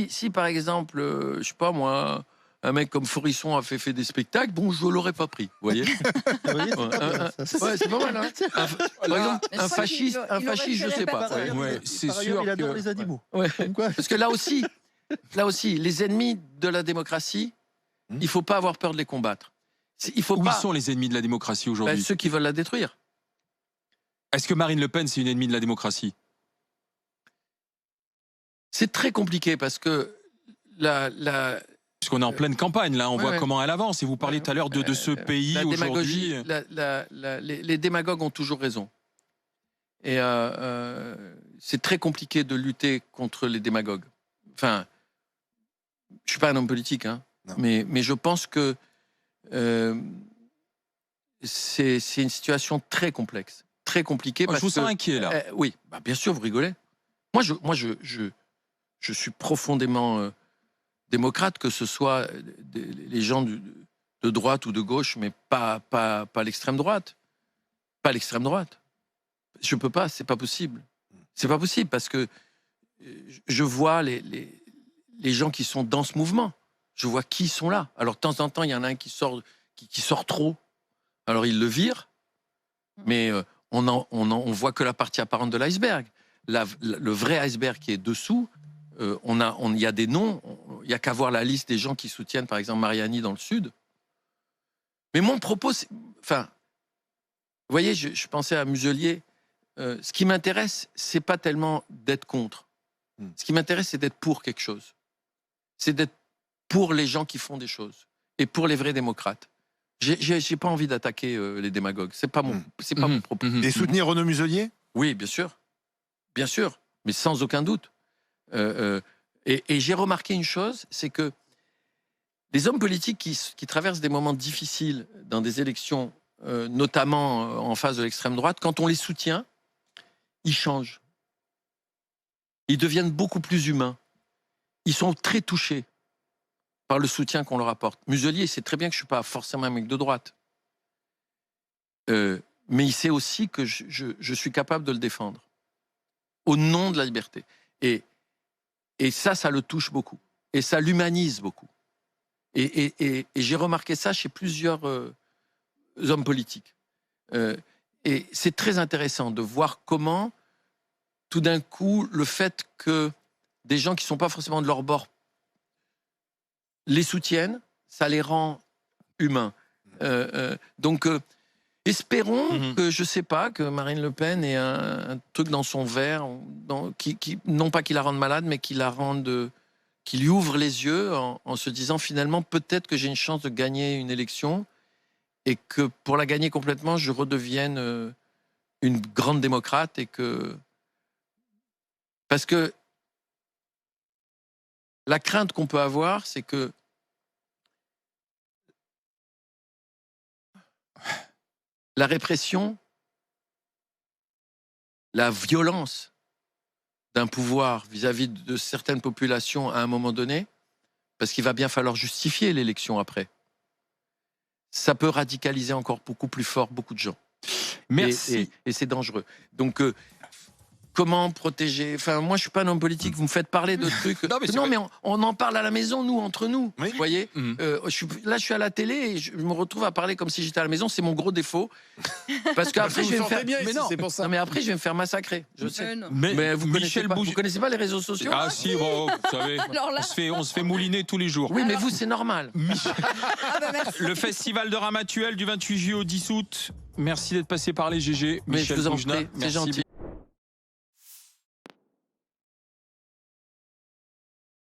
Si par exemple, je sais pas moi, un mec comme Forisson a fait des spectacles, bon, je l'aurais pas pris, vous voyez. Ouais, c'est pas mal, hein. Par exemple, un fasciste, je sais pas. Ouais, c'est sûr il adore que... les animaux. Ouais. Quoi Parce que là aussi, les ennemis de la démocratie, il faut pas avoir peur de les combattre. Il faut Où pas. sont les ennemis de la démocratie aujourd'hui? Ceux qui veulent la détruire. Est-ce que Marine Le Pen, c'est une ennemie de la démocratie? C'est très compliqué parce que Puisqu'on est en pleine campagne, là, on voit comment elle avance. Et vous parliez tout à l'heure de ce pays la aujourd'hui. démagogie, les démagogues ont toujours raison. Et c'est très compliqué de lutter contre les démagogues. Enfin, je suis pas un homme politique, hein, mais je pense que c'est une situation très complexe, très compliquée. Je vous sens inquiet, là. Oui, bah, bien sûr, vous rigolez. Moi, je suis profondément démocrate, que ce soit les gens de droite ou de gauche, mais pas l'extrême droite. Pas l'extrême droite. Je peux pas, c'est pas possible. C'est pas possible parce que je vois les gens qui sont dans ce mouvement. Je vois qui sont là. Alors de temps en temps, il y en a un qui sort trop. Alors il le vire, mais on voit que la partie apparente de l'iceberg. Le vrai iceberg qui est dessous, il y a des noms. Il y a qu'à voir la liste des gens qui soutiennent, par exemple, Mariani dans le Sud. Mais mon propos, enfin, vous voyez, je pensais à Muselier. Ce qui m'intéresse, c'est pas tellement d'être contre. Ce qui m'intéresse, c'est d'être pour quelque chose. C'est d'être pour les gens qui font des choses et pour les vrais démocrates. J'ai pas envie d'attaquer les démagogues. C'est pas mon propos. Et soutenir Renaud Muselier? Oui, bien sûr, mais sans aucun doute. Et j'ai remarqué une chose, c'est que les hommes politiques qui traversent des moments difficiles dans des élections, notamment en face de l'extrême droite, quand on les soutient, ils changent. Ils deviennent beaucoup plus humains. Ils sont très touchés par le soutien qu'on leur apporte. Muselier sait très bien que je ne suis pas forcément un mec de droite. Mais il sait aussi que je suis capable de le défendre. Au nom de la liberté. Et ça le touche beaucoup. Et ça l'humanise beaucoup. Et j'ai remarqué ça chez plusieurs hommes politiques. Et c'est très intéressant de voir comment, tout d'un coup, le fait que des gens qui ne sont pas forcément de leur bord les soutiennent, ça les rend humains. Donc, espérons que, je ne sais pas, que Marine Le Pen ait un truc dans son verre, non pas qui la rende malade, mais qui lui ouvre les yeux en se disant finalement, peut-être que j'ai une chance de gagner une élection et que pour la gagner complètement, je redevienne une grande démocrate parce que la crainte qu'on peut avoir, c'est que la répression, la violence d'un pouvoir vis-à-vis de certaines populations à un moment donné, parce qu'il va bien falloir justifier l'élection après, ça peut radicaliser encore beaucoup plus fort beaucoup de gens. Merci. Et c'est dangereux. Donc, comment protéger? Enfin, moi, je suis pas un homme politique. Vous me faites parler de trucs. Non, mais on en parle à la maison, nous, entre nous. Oui. Vous voyez, je suis à la télé et je me retrouve à parler comme si j'étais à la maison. C'est mon gros défaut. Parce qu'après, je vais me faire. Mais non, c'est pour ça. Non, mais après, je vais me faire massacrer. Je sais. Mais Vous connaissez pas les réseaux sociaux? Ah si, bon, vous savez, on se fait mouliner tous les jours. Oui, mais vous, c'est normal. Le festival de Ramatuelle du 28 juillet au 10 août. Merci d'être passé par les GG. Mais je Michel vous en Boujna, prie, c'est merci gentil. bien.